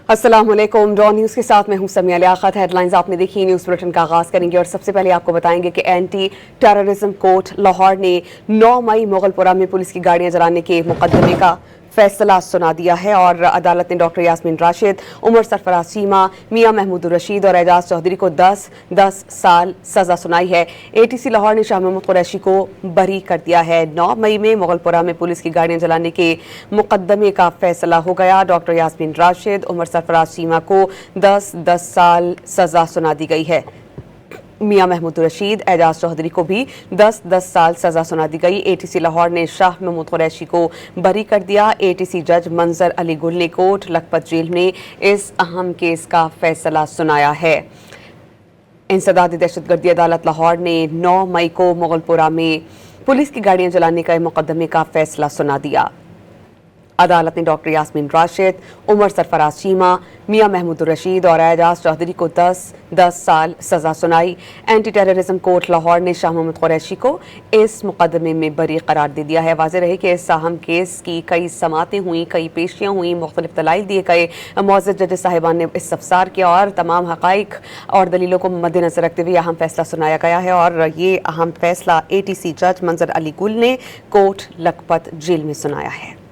अस्सलाम वालेकुम। Don news के साथ मैं हूं समिया लियाकत। हेडलाइंस आपने देखी। न्यूज़ बुलेटिन का आगाज करेंगे और सबसे पहले आपको बताएंगे कि एंटी टेररिज्म कोर्ट लाहौर ने 9 मई मोगलपुरा में पुलिस की गाड़ियां जलाने के मुकदमे का फैसला सुना दिया है और अदालत ने डॉक्टर यास्मीन राशिद, उमर सरफराज चीमा, मियां महमूद रशीद और एजाज चौधरी को 10-10 साल सजा सुनाई है। एटीसी लाहौर ने शाह महमूद कुरैशी को बरी कर दिया है। 9 मई में मोगलपुरा में पुलिस की गाड़ियां जलाने के मुकदमे का फैसला हो गया। डॉक्टर यास्मीन राशिद, उमर सरफराज चीमा को 10-10 साल सजा सुना दी गई है। मियां महमूद रशीद, एजाज चौधरी को भी 10-10 साल सजा सुना दी गई। एटीसी लाहौर ने शाह महमूद कुरैशी को बरी कर दिया। एटीसी जज मंजर अली गुल ने कोट लखपत जेल में इस अहम केस का फैसला सुनाया है। इंसदादी दहशतगर्दी अदालत लाहौर ने 9 मई को मोगलपुरा में पुलिस की गाड़ियां जलाने का मुकदमे का फैसला सुना दिया। अदालत ने डॉक्टर यास्मीन राशिद, उमर सरफराज चीमा, मियां महमूद रशीद और एजाज चौधरी को 10-10 साल सजा सुनाई। एंटी टेररिज्म कोर्ट लाहौर ने शाह महमूद कुरैशी को इस मुकदमे में बरी करार दे दिया है। वाज़ेह रहे कि इस अहम केस की कई समातें हुई, कई पेशियाँ हुई, मुख्तलिफ दलाइल दिए गए। मुअज़्ज़ज़ जज साहिबान ने इस्तफसार किया और तमाम हक़ाइक़ और दलीलों को मद्देनज़र रखते हुए अहम फैसला सुनाया गया है और ये अहम फैसला एटीसी जज मंजर अली गुल ने कोट लखपत जेल में सुनाया है।